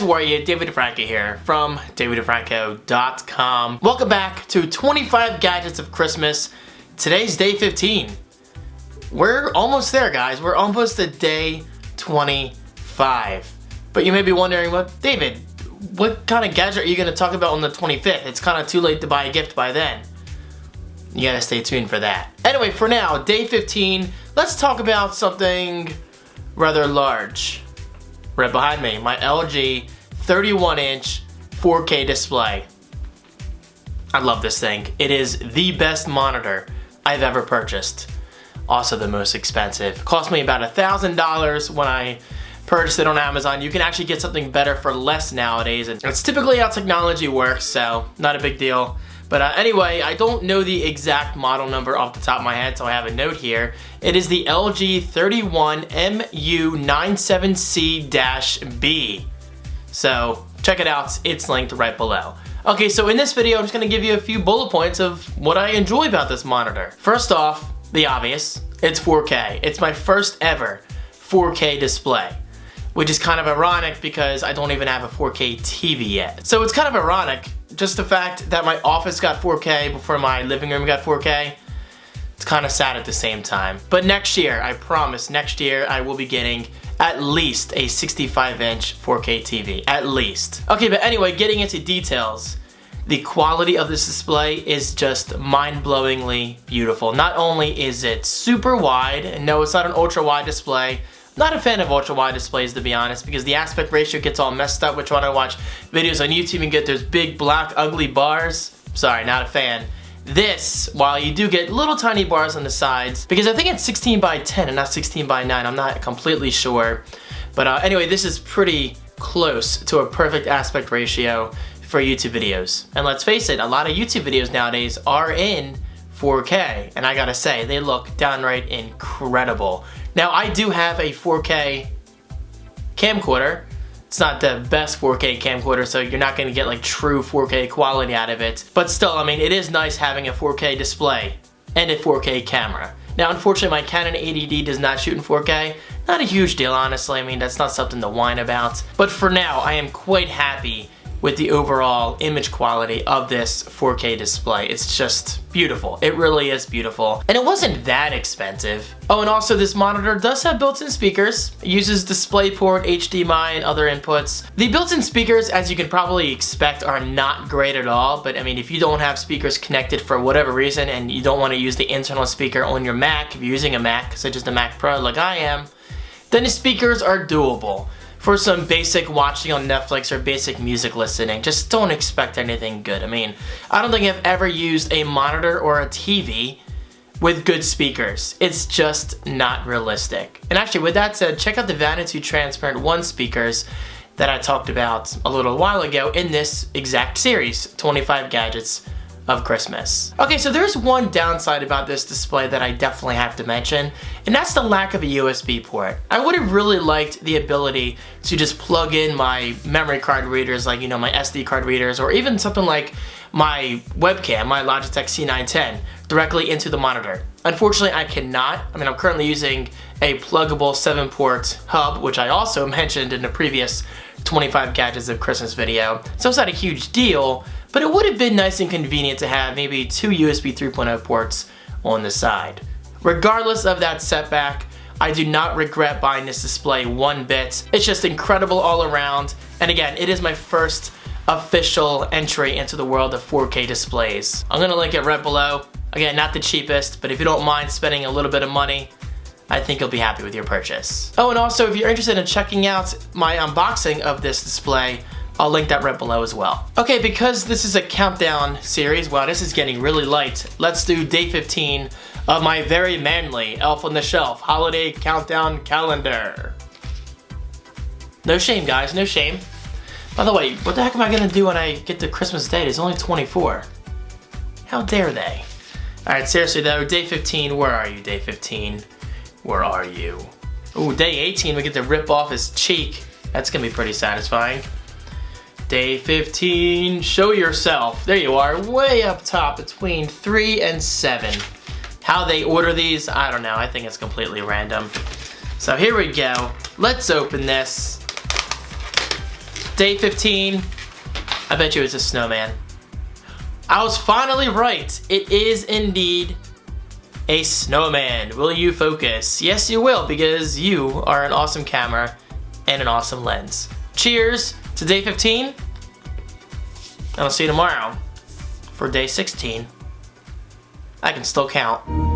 guys, who are you? David Franco here from davidfranco.com. Welcome back to 25 Gadgets of Christmas. Today's day 15. We're almost there, guys. We're almost at day 25. But you may be wondering, well, David, what kind of gadget are you going to talk about on the 25th? It's kind of too late to buy a gift by then. You gotta stay tuned for that. Anyway, for now, day 15, let's talk about something rather large. Right behind me, my LG 31-inch 4K display. I love this thing. It is the best monitor I've ever purchased. Also the most expensive. Cost me about $1,000 when I purchased it on Amazon. You can actually get something better for less nowadays. And it's typically how technology works, so not a big deal. But anyway, I don't know the exact model number off the top of my head, so I have a note here. It is the LG 31MU97C-B. So check it out, it's linked right below. Okay, so in this video, I'm just gonna give you a few bullet points of what I enjoy about this monitor. First off, the obvious, it's 4K. It's my first ever 4K display, which is kind of ironic because I don't even have a 4K TV yet. So it's kind of ironic, just the fact that my office got 4K before my living room got 4K. It's kind of sad at the same time. But next year, I promise, next year I will be getting at least a 65-inch 4K TV, at least. Okay, but anyway, getting into details. The quality of this display is just mind-blowingly beautiful. Not only is it super wide, and no, it's not an ultra-wide display. Not a fan of ultra-wide displays, to be honest, because the aspect ratio gets all messed up, which when I watch videos on YouTube and get those big, black, ugly bars. Sorry, not a fan. This, while you do get little tiny bars on the sides, because I think it's 16 by 10 and not 16 by 9, I'm not completely sure. But anyway, this is pretty close to a perfect aspect ratio for YouTube videos. And let's face it, a lot of YouTube videos nowadays are in 4K, and I gotta say, they look downright incredible. Now, I do have a 4K camcorder. It's not the best 4K camcorder, so you're not gonna get like true 4K quality out of it. But still, I mean, it is nice having a 4K display and a 4K camera. Now, unfortunately, my Canon 80D does not shoot in 4K. Not a huge deal, honestly. I mean, that's not something to whine about. But for now, I am quite happy with the overall image quality of this 4K display. It's just beautiful. It really is beautiful. And it wasn't that expensive. Oh, and also this monitor does have built-in speakers. It uses DisplayPort, HDMI, and other inputs. The built-in speakers, as you can probably expect, are not great at all. But I mean, if you don't have speakers connected for whatever reason and you don't want to use the internal speaker on your Mac, if you're using a Mac, such as the Mac Pro like I am, then the speakers are doable. For some basic watching on Netflix or basic music listening, just don't expect anything good. I mean, I don't think I've ever used a monitor or a TV with good speakers. It's just not realistic. And actually, with that said, check out the Vanity Transparent 1 speakers that I talked about a little while ago in this exact series, 25 Gadgets of Christmas. Okay, so there's one downside about this display that I definitely have to mention, and that's the lack of a USB port. I would have really liked the ability to just plug in my memory card readers, like, you know, my SD card readers, or even something like my webcam, my Logitech C910, directly into the monitor. Unfortunately, I cannot. I mean, I'm currently using a pluggable 7-port hub, which I also mentioned in the previous 25 Gadgets of Christmas video. So it's not a huge deal, but it would have been nice and convenient to have maybe 2 USB 3.0 ports on the side. Regardless of that setback, I do not regret buying this display one bit. It's just incredible all around. And again, it is my first official entry into the world of 4K displays. I'm gonna link it right below. Again, not the cheapest, but if you don't mind spending a little bit of money, I think you'll be happy with your purchase. Oh, and also if you're interested in checking out my unboxing of this display, I'll link that right below as well. Okay, because this is a countdown series, wow, this is getting really light. Let's do day 15 of my very manly Elf on the Shelf holiday countdown calendar. No shame, guys, no shame. By the way, what the heck am I gonna do when I get to Christmas Day? It's only 24. How dare they? Alright, seriously though, day 15, where are you, day 15? Where are you? Ooh, day 18, we get to rip off his cheek. That's gonna be pretty satisfying. Day 15, show yourself. There you are, way up top between 3 and 7. How they order these, I don't know. I think it's completely random. So here we go. Let's open this. day 15. I bet you it's a snowman. I was finally right. It is indeed a snowman. Will you focus? Yes, you will, because you are an awesome camera and an awesome lens. Cheers to day 15. And I'll see you tomorrow for day 16. I can still count.